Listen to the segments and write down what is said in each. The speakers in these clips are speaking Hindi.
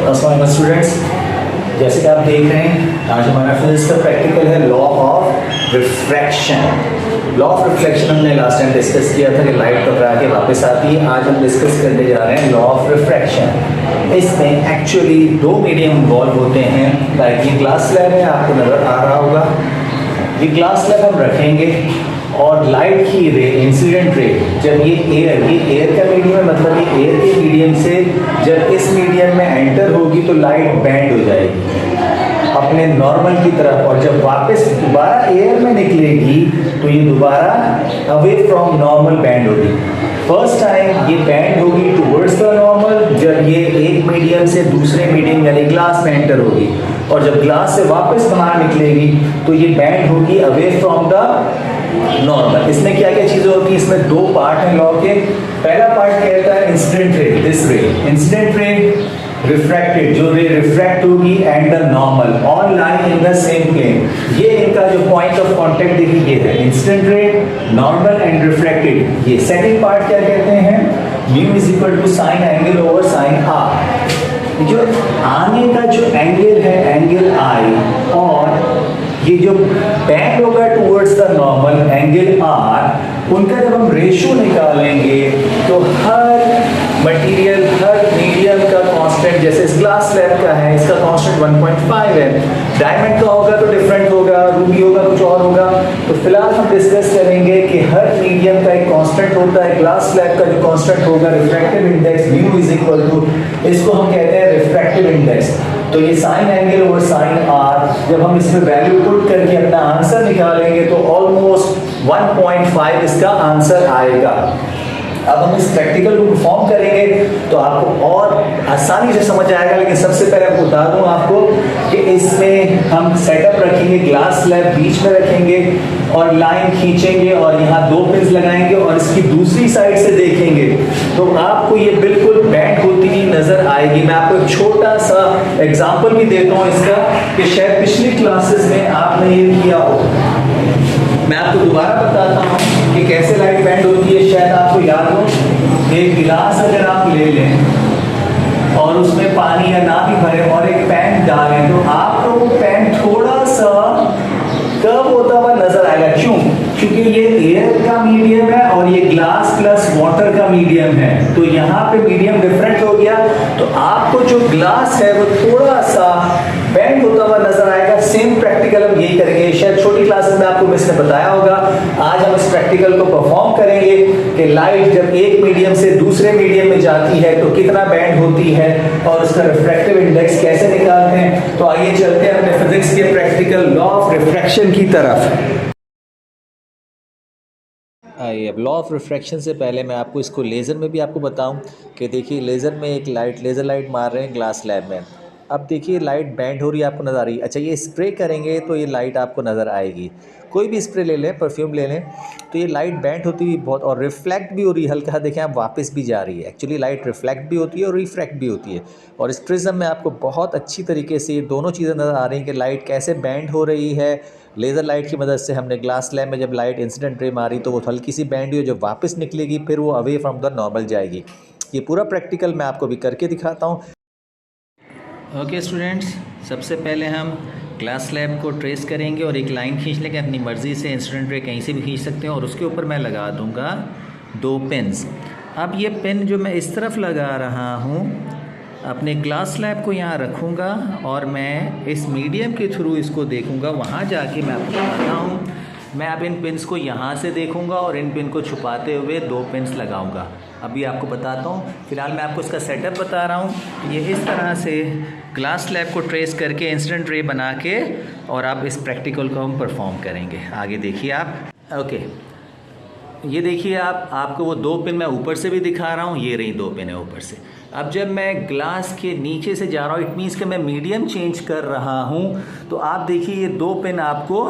अस्सलाम स्टूडेंट्स, जैसे कि आप देख रहे हैं आज हमारा फिजिक्स का प्रैक्टिकल है law of refraction. Law of reflection हमने लास्ट टाइम डिस्कस किया था कि लाइट टकरा के वापस आती है। आज हम डिस्कस करने जा रहे हैं लॉ ऑफ रिफ्रैक्शन। इसमें एक्चुअली दो मीडियम इन्वॉल्व होते हैं। लाइक ये ग्लास स्लैब है, आपको नज़र आ रहा होगा। ये ग्लास स्लैब हम रखेंगे और लाइट की रे, इंसिडेंट रे, जब ये एयर का मीडियम है, मतलब ये एयर के मीडियम से जब इस मीडियम में एंटर होगी तो लाइट बैंड हो जाएगी अपने नॉर्मल की तरफ, और जब वापस दोबारा एयर में निकलेगी तो ये दोबारा अवे फ्रॉम नॉर्मल बैंड होगी। फर्स्ट टाइम ये बैंड होगी टुवर्ड्स द नॉर्मल जब ये एक मीडियम से दूसरे मीडियम यानी ग्लास में एंटर होगी, और जब ग्लास से वापस बाहर निकलेगी तो ये बैंड होगी अवे फ्रॉम द नॉर्मल। इसमें क्या क्या चीजें होती हैं? इसमें दो पार्ट हैं लॉ के। पहला पार्ट कहता है इंसिडेंट रे, दिस रे, इंसिडेंट रे, रिफ्रैक्टेड, जो रे रिफ्रैक्ट होगी and the normal all line in the same plane. ये इनका जो पॉइंट ऑफ कांटेक्ट देखिए ये है incident ray, normal and refracted. ये सेकंड पार्ट क्या कहते हैं? Mu is equal to sine angle over sine r. जो आने का जो एंगल है एंगल आई, और ये जो बैंड होगा towards the normal angle r, उनका जब हम रेशियो निकालेंगे तो हर मटेरियल, हर मीडियम का कांस्टेंट, जैसे इस ग्लास स्लैब का है, इसका कांस्टेंट 1.5 है। डायमंड का होगा तो डिफरेंट होगा, रूबी होगा कुछ और होगा। तो फिलहाल हम डिस्कस करेंगे कि हर मीडियम का एक कांस्टेंट होता है। ग्लास स्लैब का जो कांस्टेंट होगा refractive index mu is equal to, इसको हम कहते हैं रिफ्रैक्टिव इंडेक्स। तो ये sine angle over sine r, जब हम इसमें वैल्यू पुट करके अपना आंसर निकालेंगे तो ऑलमोस्ट 1.5 इसका आंसर आएगा। अब हम इस प्रैक्टिकल को परफॉर्म करेंगे तो आपको और आसानी से समझ आएगा। लेकिन सबसे पहले मैं बता दूं आपको कि इसमें हम सेटअप रखेंगे, ग्लास स्लैब बीच में रखेंगे और लाइन खींचेंगे और यहाँ दो पिन्स लगाएंगे और इसकी दूसरी साइड से देखेंगे तो आपको ये बिल्कुल बैंड होती हुई नजर आएगी। मैं आपको एक छोटा सा एग्जाम्पल भी देता हूँ इसका, कि शायद पिछली क्लासेस में आपने ये किया हो। मैं आपको दोबारा बताता हूँ कि कैसे लाइट बैंड होती है। शायद आपको याद हो, एक गिलास अगर आप ले लें और उसमें पानी या ना भी भरे और एक पैन डालें तो आपको वो पैन थोड़ा सा कर्व होता हुआ नजर आएगा। क्यों? क्योंकि ये एयर का मीडियम है और ये ग्लास प्लस वाटर का मीडियम है, तो यहाँ पे मीडियम डिफरेंट हो गया, तो आपको जो ग्लास है वो थोड़ा सा बैंड होता हुआ नजर आएगा। सेम प्रैक्टिकल हम यही करेंगे। शायद छोटी क्लासेस में आपको मिस ने बताया होगा। आज हम इस प्रैक्टिकल को परफॉर्म करेंगे कि लाइट जब एक मीडियम से दूसरे मीडियम में जाती है तो कितना बैंड होती है और उसका रिफ्रैक्टिव इंडेक्स कैसे निकालते हैं। तो आइए चलते हैं अपने फिजिक्स के प्रैक्टिकल लॉ ऑफ रिफ्रैक्शन की तरफ। आइए, अब लॉ ऑफ रिफ्रैक्शन से पहले मैं आपको इसको लेज़र में भी आपको बताऊं कि देखिए लेज़र में एक लेज़र लाइट मार रहे हैं ग्लास स्लैब में। अब देखिए लाइट बैंड हो रही है, आपको नज़र आ रही है। अच्छा, ये स्प्रे करेंगे तो ये लाइट आपको नज़र आएगी। कोई भी स्प्रे ले लें, परफ्यूम ले लें, तो ये लाइट बैंड होती हुई बहुत, और रिफ्लेक्ट भी हो रही है हल्का, देखें आप वापस भी जा रही है। एक्चुअली लाइट रिफ्लेक्ट भी होती है और रिफ्रैक्ट भी होती है। और इस प्रिज्म में आपको बहुत अच्छी तरीके से ये दोनों चीज़ें नज़र आ रही हैं कि लाइट कैसे बैंड हो रही है। लेज़र लाइट की मदद से हमने ग्लास स्लैब में जब लाइट इंसिडेंट रे मारी तो वो हल्की सी बैंड हुई, जब वापस निकलेगी फिर वो अवे फ्रॉम द नॉर्मल जाएगी। ये पूरा प्रैक्टिकल मैं आपको भी करके दिखाता हूँ। ओके स्टूडेंट्स, सबसे पहले हम ग्लास स्लैब को ट्रेस करेंगे और एक लाइन खींच लेंगे। अपनी मर्ज़ी से इंसिडेंट रे कहीं से भी खींच सकते हैं और उसके ऊपर मैं लगा दूंगा दो पिन्स। अब ये पिन जो मैं इस तरफ लगा रहा हूँ, अपने ग्लास स्लैब को यहाँ रखूँगा और मैं इस मीडियम के थ्रू इसको देखूँगा। वहाँ जाके मैं आपको बताता हूँ, मैं अब इन पिन्स को यहाँ से देखूँगा और इन पिन को छुपाते हुए दो पिन्स लगाऊँगा। अभी आपको बताता हूँ। फिलहाल मैं आपको इसका सेटअप बता रहा हूँ। ये इस तरह से ग्लास स्लैब को ट्रेस करके इंसिडेंट रे बना के और अब इस प्रैक्टिकल को हम परफॉर्म करेंगे। आगे देखिए आप। ओके, ये देखिए आपको वो दो पिन मैं ऊपर से भी दिखा रहा हूँ। ये रही दो पिन है ऊपर से। अब जब मैं ग्लास के नीचे से जा रहा हूँ, इट मीन्स कि मैं मीडियम चेंज कर रहा हूँ, तो आप देखिए ये दो पिन आपको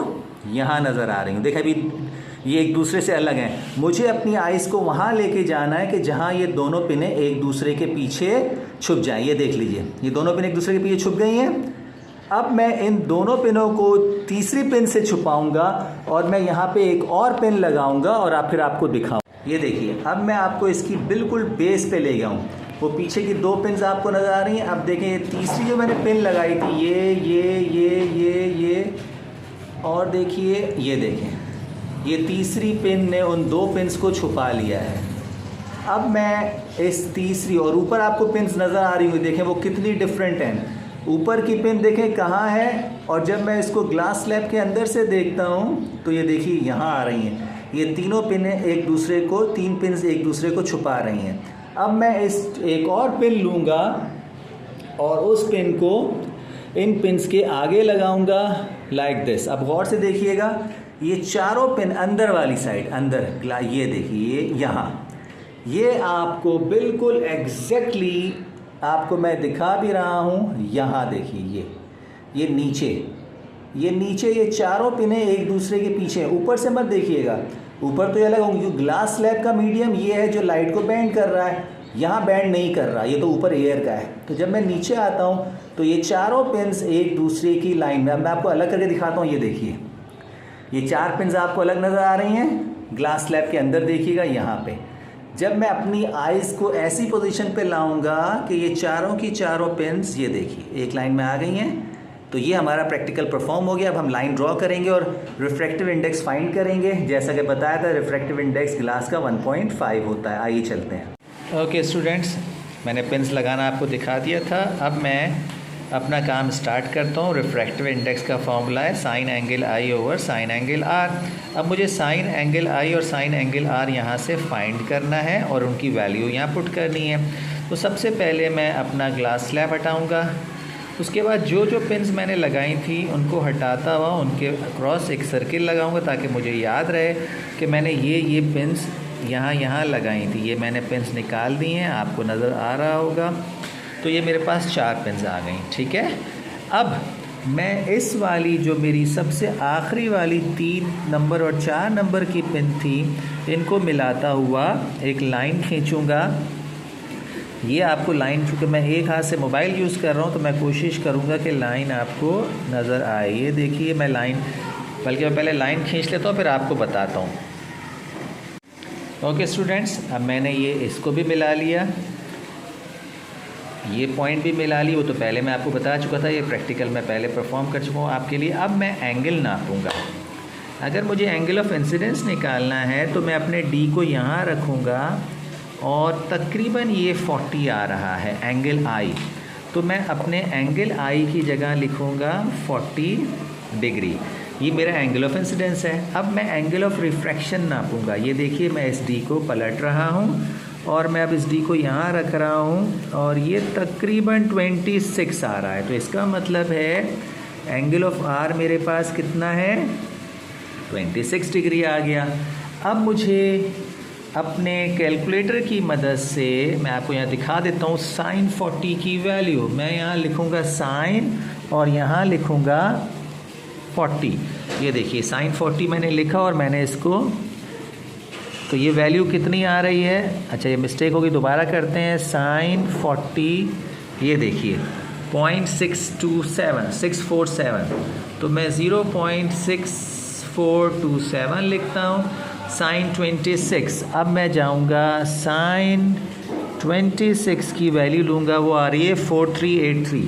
यहाँ नज़र आ रही हूँ। देखिए अभी ये एक दूसरे से अलग हैं। मुझे अपनी आइज़ को वहाँ लेके जाना है कि जहाँ ये दोनों पिनें एक दूसरे के पीछे छुप जाएं। ये देख लीजिए, ये दोनों पिन एक दूसरे के पीछे छुप गई हैं। अब मैं इन दोनों पिनों को तीसरी पिन से छुपाऊंगा और मैं यहाँ पे एक और पिन लगाऊंगा और फिर आपको दिखाऊँ। ये देखिए, अब मैं आपको इसकी बिल्कुल बेस पे ले गया हूँ। वो पीछे की 2 पिन्स आपको नज़र आ रही हैं। अब देखें ये तीसरी जो मैंने पिन लगाई थी, ये और देखिए ये देखें, ये तीसरी पिन ने उन 2 पिन्स को छुपा लिया है। अब मैं इस तीसरी, और ऊपर आपको पिन्स नज़र आ रही होंगी, देखें वो कितनी डिफरेंट हैं। ऊपर की पिन देखें कहाँ है, और जब मैं इसको ग्लास स्लैब के अंदर से देखता हूँ तो ये देखिए यहाँ आ रही हैं। ये तीनों पिनें एक दूसरे को, 3 पिन्स एक दूसरे को छुपा रही हैं। अब मैं इस एक और पिन लूँगा और उस पिन को इन पिन्स के आगे लगाऊंगा लाइक दिस। अब गौर से देखिएगा, ये चारों पिन अंदर वाली साइड, अंदर ये देखिए यहाँ, ये आपको बिल्कुल एग्जैक्टली आपको मैं दिखा भी रहा हूँ। यहाँ देखिए ये नीचे ये चारों पिनें एक दूसरे के पीछे। ऊपर से मत देखिएगा, ऊपर तो ये अलग होंगी। ग्लास स्लैब का मीडियम ये है जो लाइट को बेंड कर रहा है, यहाँ बेंड नहीं कर रहा, ये तो ऊपर एयर का है। तो जब मैं नीचे आता हूँ तो ये चारों पिन्स एक दूसरे की लाइन में, अब मैं आपको अलग करके दिखाता हूँ। ये देखिए ये 4 पिन्स आपको अलग नज़र आ रही हैं। ग्लास स्लैब के अंदर देखिएगा यहाँ पे, जब मैं अपनी आइज़ को ऐसी पोजीशन पे लाऊंगा कि ये चारों की चारों पिन्स ये देखिए एक लाइन में आ गई हैं, तो ये हमारा प्रैक्टिकल परफॉर्म हो गया। अब हम लाइन ड्रॉ करेंगे और रिफ्रैक्टिव इंडेक्स फाइंड करेंगे। जैसा कि बताया था, रिफ्रैक्टिव इंडेक्स ग्लास का 1.5 होता है। आइए चलते हैं। ओके स्टूडेंट्स, मैंने पिन्स लगाना आपको दिखा दिया था। अब मैं अपना काम स्टार्ट करता हूँ। रिफ्रैक्टिव इंडेक्स का फॉर्मूला है sine angle i over sine angle r. अब मुझे साइन एंगल आई और साइन एंगल आर यहाँ से फाइंड करना है और उनकी वैल्यू यहाँ पुट करनी है। तो सबसे पहले मैं अपना ग्लास स्लैब हटाऊँगा। उसके बाद जो जो पिन्स मैंने लगाई थी उनको हटाता हुआ उनके अक्रॉस एक सर्किल लगाऊंगा, ताकि मुझे याद रहे कि मैंने ये पिन्स यहाँ लगाई थी। ये मैंने पिन्स निकाल दी हैं, आपको नज़र आ रहा होगा। तो ये मेरे पास 4 पिन्स आ गई, ठीक है। अब मैं इस वाली जो मेरी सबसे आखिरी वाली 3 नंबर और 4 नंबर की पिन थी, इनको मिलाता हुआ एक लाइन खींचूँगा। ये आपको लाइन, चूँकि मैं एक हाथ से मोबाइल यूज़ कर रहा हूँ तो मैं कोशिश करूँगा कि लाइन आपको नज़र आए। ये देखिए मैं लाइन, बल्कि मैं पहले लाइन खींच लेता हूँ फिर आपको बताता हूँ। ओके स्टूडेंट्स, अब मैंने ये इसको भी मिला लिया, ये पॉइंट भी मिला ली। वो तो पहले मैं आपको बता चुका था, ये प्रैक्टिकल मैं पहले परफॉर्म कर चुका हूँ आपके लिए। अब मैं एंगल नापूँगा। अगर मुझे एंगल ऑफ इंसिडेंस निकालना है तो मैं अपने डी को यहाँ रखूँगा और तकरीबन ये 40 आ रहा है एंगल आई, तो मैं अपने एंगल आई की जगह लिखूँगा 40 डिग्री। ये मेरा एंगल ऑफ इंसिडेंस है। अब मैं एंगल ऑफ रिफ्रैक्शन नापूँगा। ये देखिए मैं इस डी को पलट रहा हूँ और मैं अब इस डी को यहाँ रख रहा हूँ और ये तकरीबन 26 आ रहा है। तो इसका मतलब है एंगल ऑफ आर मेरे पास कितना है, 26 डिग्री आ गया। अब मुझे अपने कैलकुलेटर की मदद से मैं आपको यहाँ दिखा देता हूँ साइन 40 की वैल्यू। मैं यहाँ लिखूँगा साइन और यहाँ लिखूँगा 40। ये देखिए साइन 40 मैंने लिखा और मैंने इसको, तो ये वैल्यू कितनी आ रही है, अच्छा ये मिस्टेक होगी, दोबारा करते हैं। साइन 40, ये देखिए 0.647, तो मैं 0.6427 लिखता हूँ। साइन 26, अब मैं जाऊँगा साइन 26 की वैल्यू लूँगा, वो आ रही है 4383,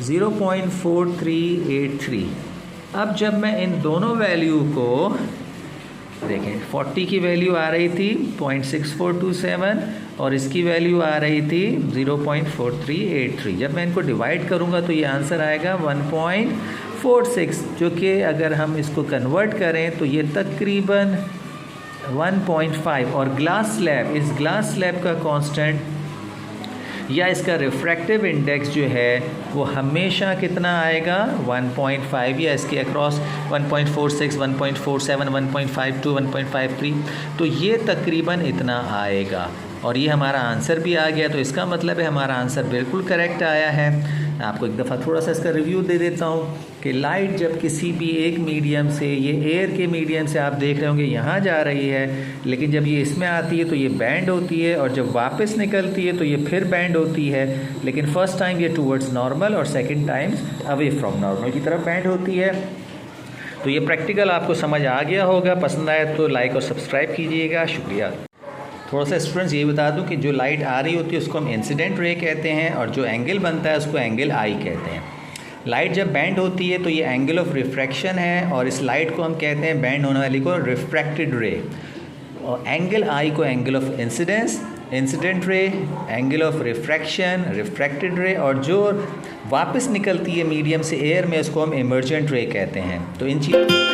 0.4383। अब जब मैं इन दोनों वैल्यू को देखें, 40 की वैल्यू आ रही थी 0.6427 और इसकी वैल्यू आ रही थी 0.4383। जब मैं इनको डिवाइड करूँगा तो ये आंसर आएगा 1.46, जो कि अगर हम इसको कन्वर्ट करें तो ये तकरीबन 1.5। और ग्लास स्लैब, इस ग्लास स्लैब का कांस्टेंट या इसका रिफ्रैक्टिव इंडेक्स जो है वो हमेशा कितना आएगा, 1.5, या इसके अक्रॉस 1.46, 1.47, 1.52, 1.53, तो ये तकरीबन इतना आएगा। और ये हमारा आंसर भी आ गया। तो इसका मतलब है हमारा आंसर बिल्कुल करेक्ट आया है। मैं आपको एक दफ़ा थोड़ा सा इसका रिव्यू दे देता हूँ कि लाइट जब किसी भी एक मीडियम से, ये एयर के मीडियम से आप देख रहे होंगे यहाँ जा रही है, लेकिन जब ये इसमें आती है तो ये बैंड होती है और जब वापस निकलती है तो ये फिर बैंड होती है। लेकिन फ़र्स्ट टाइम ये टूवर्ड्स नॉर्मल और second time away from normal की तरफ बैंड होती है। तो ये प्रैक्टिकल आपको समझ आ गया होगा। पसंद आए तो लाइक और सब्सक्राइब कीजिएगा। शुक्रिया। थोड़ा सा स्टूडेंट्स ये बता दूं कि जो लाइट आ रही होती है उसको हम इंसिडेंट रे कहते हैं, और जो एंगल बनता है उसको एंगल आई कहते हैं। लाइट जब बेंड होती है तो ये एंगल ऑफ रिफ्रैक्शन है, और इस लाइट को हम कहते हैं बेंड होने वाली को रिफ्रैक्टेड रे। और एंगल आई को angle of incidence, incident ray, angle of refraction, refracted रे, और जो वापस निकलती है मीडियम से एयर में उसको हम इमर्जेंट रे कहते हैं। तो इन चीज़